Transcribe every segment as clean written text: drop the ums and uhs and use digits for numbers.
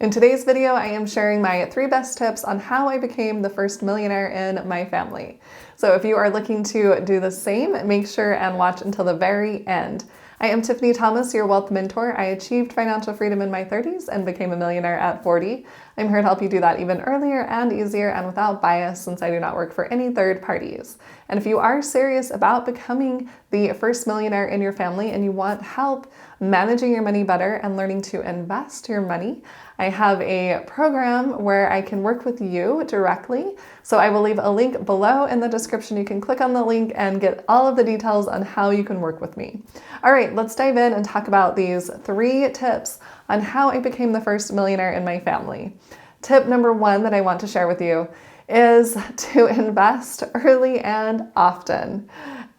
In today's video, I am sharing my 3 best tips on how I became the first millionaire in my family. So if you are looking to do the same, make sure and watch until the very end. I am Tiffany Thomas, your wealth mentor. I achieved financial freedom in my 30s and became a millionaire at 40. I'm here to help you do that even earlier and easier and without bias, since I do not work for any third parties. And if you are serious about becoming the first millionaire in your family and you want help managing your money better and learning to invest your money, I have a program where I can work with you directly. So I will leave a link below in the description. You can click on the link and get all of the details on how you can work with me. All right, let's dive in and talk about these 3 tips on how I became the first millionaire in my family. Tip number 1 that I want to share with you is to invest early and often.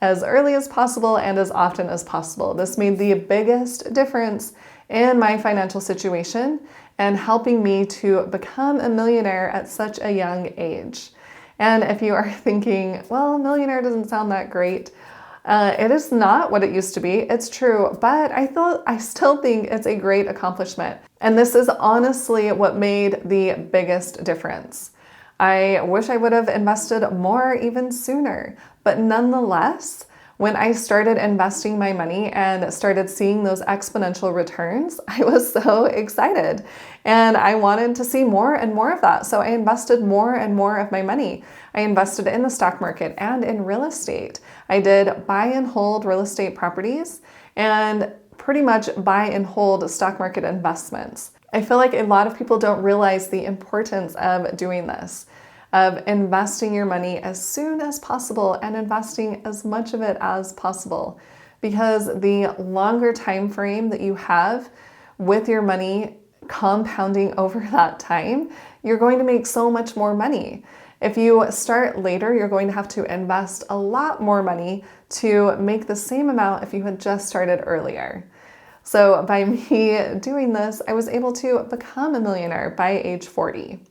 As early as possible and as often as possible. This made the biggest difference in my financial situation and helping me to become a millionaire at such a young age. And if you are thinking, well, millionaire doesn't sound that great, it is not what it used to be. It's true, but I still think it's a great accomplishment. And this is honestly what made the biggest difference. I wish I would have invested more even sooner, but nonetheless, when I started investing my money and started seeing those exponential returns, I was so excited and I wanted to see more and more of that. So I invested more and more of my money. I invested in the stock market and in real estate. I did buy and hold real estate properties and pretty much buy and hold stock market investments. I feel like a lot of people don't realize the importance of doing this, of investing your money as soon as possible and investing as much of it as possible. Because the longer time frame that you have with your money compounding over that time, you're going to make so much more money. If you start later, you're going to have to invest a lot more money to make the same amount if you had just started earlier. So by me doing this, I was able to become a millionaire by age 40.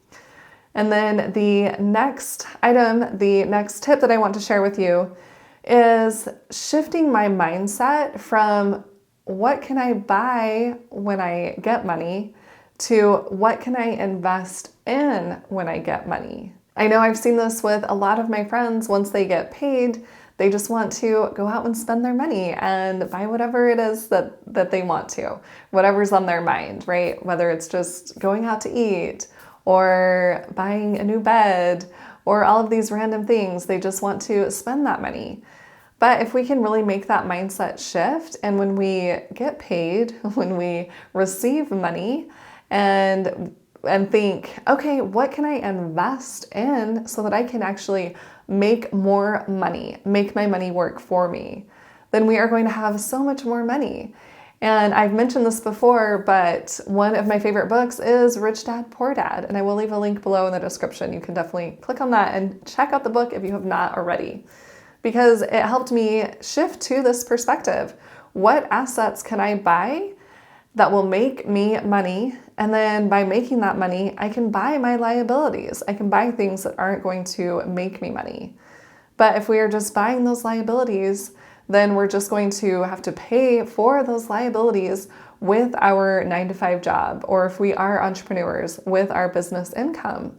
And then the next item, the next tip that I want to share with you is shifting my mindset from what can I buy when I get money to what can I invest in when I get money. I know I've seen this with a lot of my friends. Once they get paid, they just want to go out and spend their money and buy whatever it is that they want to, whatever's on their mind, right? Whether it's just going out to eat or buying a new bed or all of these random things, they just want to spend that money. But if we can really make that mindset shift, and when we get paid, when we receive money and think, okay, what can I invest in so that I can actually make more money, make my money work for me, then we are going to have so much more money. And I've mentioned this before, but one of my favorite books is Rich Dad, Poor Dad, and I will leave a link below in the description. You can definitely click on that and check out the book if you have not already, because it helped me shift to this perspective. What assets can I buy that will make me money? And then by making that money, I can buy my liabilities. I can buy things that aren't going to make me money. But if we are just buying those liabilities, then we're just going to have to pay for those liabilities with our 9-to-5 job, or if we are entrepreneurs, with our business income.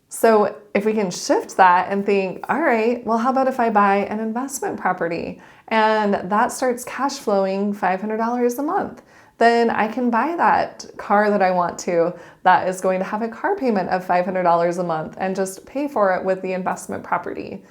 So if we can shift that and think, all right, well, how about if I buy an investment property and that starts cash flowing $500 a month? Then I can buy that car that I want to, that is going to have a car payment of $500 a month, and just pay for it with the investment property.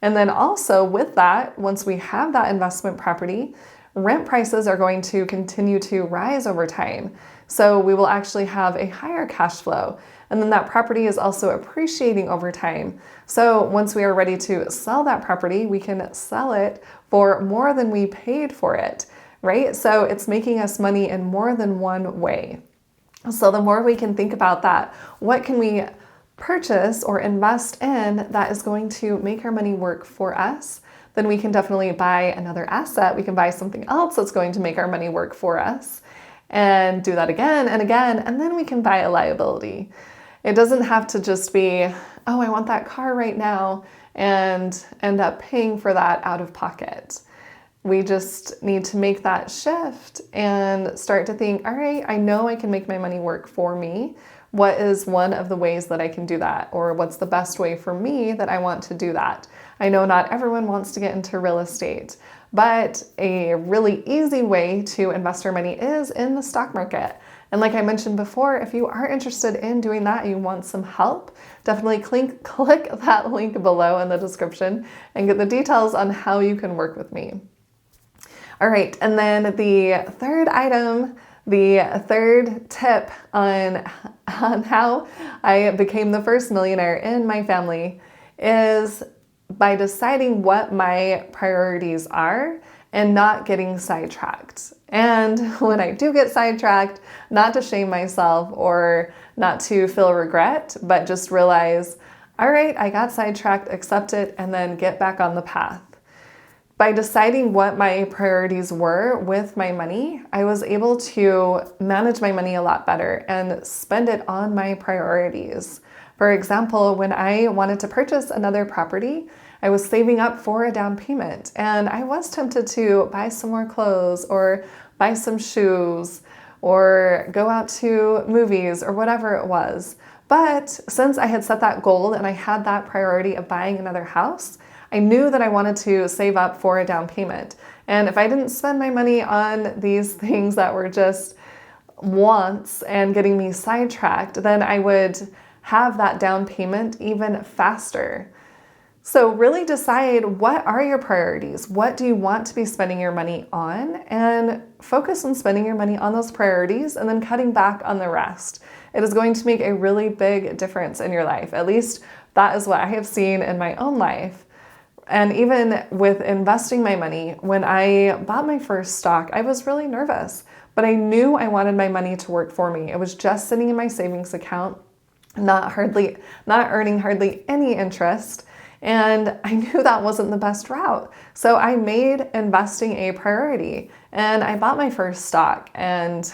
And then also with that, once we have that investment property, rent prices are going to continue to rise over time. So we will actually have a higher cash flow. And then that property is also appreciating over time. So once we are ready to sell that property, we can sell it for more than we paid for it, right? So it's making us money in more than one way. So the more we can think about that, what can we purchase or invest in that is going to make our money work for us, then we can definitely buy another asset. We can buy something else that's going to make our money work for us and do that again and again, and then we can buy a liability. It doesn't have to just be, oh, I want that car right now, and end up paying for that out of pocket. We just need to make that shift and start to think, all right, I know I can make my money work for me. What is one of the ways that I can do that? Or what's the best way for me that I want to do that? I know not everyone wants to get into real estate, but a really easy way to invest our money is in the stock market. And like I mentioned before, if you are interested in doing that and you want some help, definitely click that link below in the description and get the details on how you can work with me. All right, and then the third item, the third tip on how I became the first millionaire in my family is by deciding what my priorities are and not getting sidetracked. And when I do get sidetracked, not to shame myself or not to feel regret, but just realize, all right, I got sidetracked, accept it, and then get back on the path. By deciding what my priorities were with my money, I was able to manage my money a lot better and spend it on my priorities. For example, when I wanted to purchase another property, I was saving up for a down payment, and I was tempted to buy some more clothes or buy some shoes or go out to movies or whatever it was. But since I had set that goal and I had that priority of buying another house, I knew that I wanted to save up for a down payment. And if I didn't spend my money on these things that were just wants and getting me sidetracked, then I would have that down payment even faster. So really decide, what are your priorities? What do you want to be spending your money on? And focus on spending your money on those priorities and then cutting back on the rest. It is going to make a really big difference in your life. At least that is what I have seen in my own life. And even with investing my money, when I bought my first stock, I was really nervous, but I knew I wanted my money to work for me. It was just sitting in my savings account, not earning hardly any interest. And I knew that wasn't the best route. So I made investing a priority and I bought my first stock. And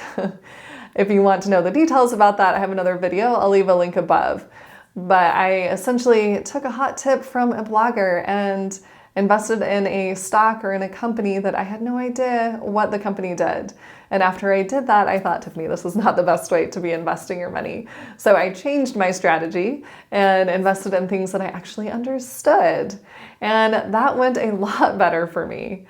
if you want to know the details about that, I have another video. I'll leave a link above. But I essentially took a hot tip from a blogger and invested in a stock or in a company that I had no idea what the company did. And after I did that, I thought, Tiffany, this is not the best way to be investing your money. So I changed my strategy and invested in things that I actually understood. And that went a lot better for me.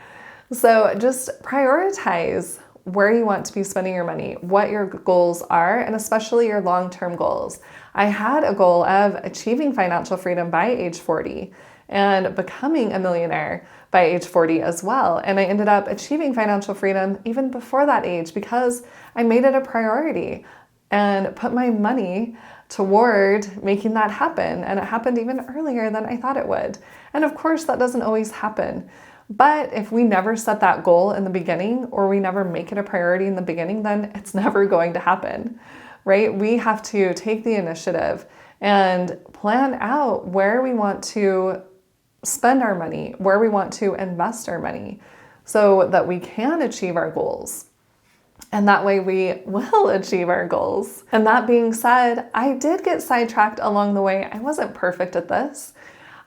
So just prioritize where you want to be spending your money, what your goals are, and especially your long-term goals. I had a goal of achieving financial freedom by age 40 and becoming a millionaire by age 40 as well. And I ended up achieving financial freedom even before that age because I made it a priority and put my money toward making that happen. And it happened even earlier than I thought it would. And of course, that doesn't always happen. But if we never set that goal in the beginning, or we never make it a priority in the beginning, then it's never going to happen, right? We have to take the initiative and plan out where we want to spend our money, where we want to invest our money, so that we can achieve our goals. And that way we will achieve our goals. And that being said, I did get sidetracked along the way. I wasn't perfect at this.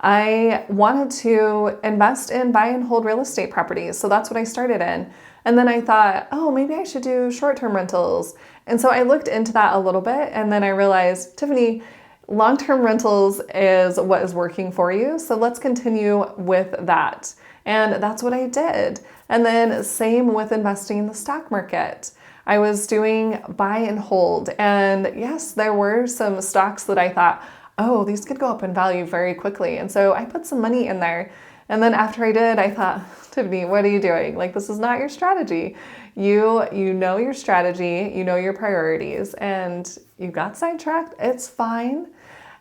I wanted to invest in buy and hold real estate properties. So that's what I started in. And then I thought, oh, maybe I should do short-term rentals. And so I looked into that a little bit. And then I realized, Tiffany, long-term rentals is what is working for you. So let's continue with that. And that's what I did. And then same with investing in the stock market. I was doing buy and hold. And yes, there were some stocks that I thought, oh, these could go up in value very quickly. And so I put some money in there. And then after I did, I thought, Tiffany, what are you doing? Like, this is not your strategy. You know your strategy, you know your priorities, and you got sidetracked. It's fine.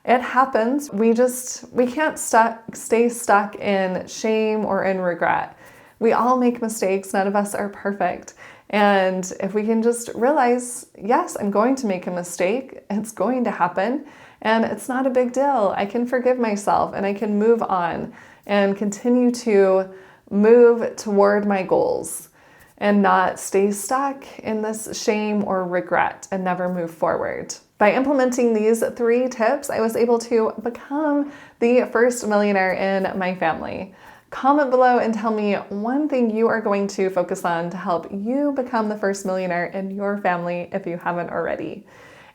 It happens. We can't stay stuck in shame or in regret. We all make mistakes. None of us are perfect. And if we can just realize, yes, I'm going to make a mistake. It's going to happen. And it's not a big deal. I can forgive myself and I can move on and continue to move toward my goals and not stay stuck in this shame or regret and never move forward. By implementing these 3 tips, I was able to become the first millionaire in my family. Comment below and tell me one thing you are going to focus on to help you become the first millionaire in your family if you haven't already.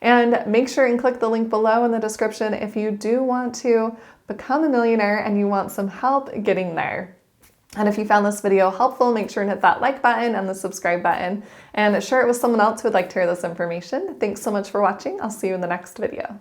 And make sure and click the link below in the description if you do want to become a millionaire and you want some help getting there. And if you found this video helpful, make sure and hit that like button and the subscribe button and share it with someone else who would like to hear this information. Thanks so much for watching. I'll see you in the next video.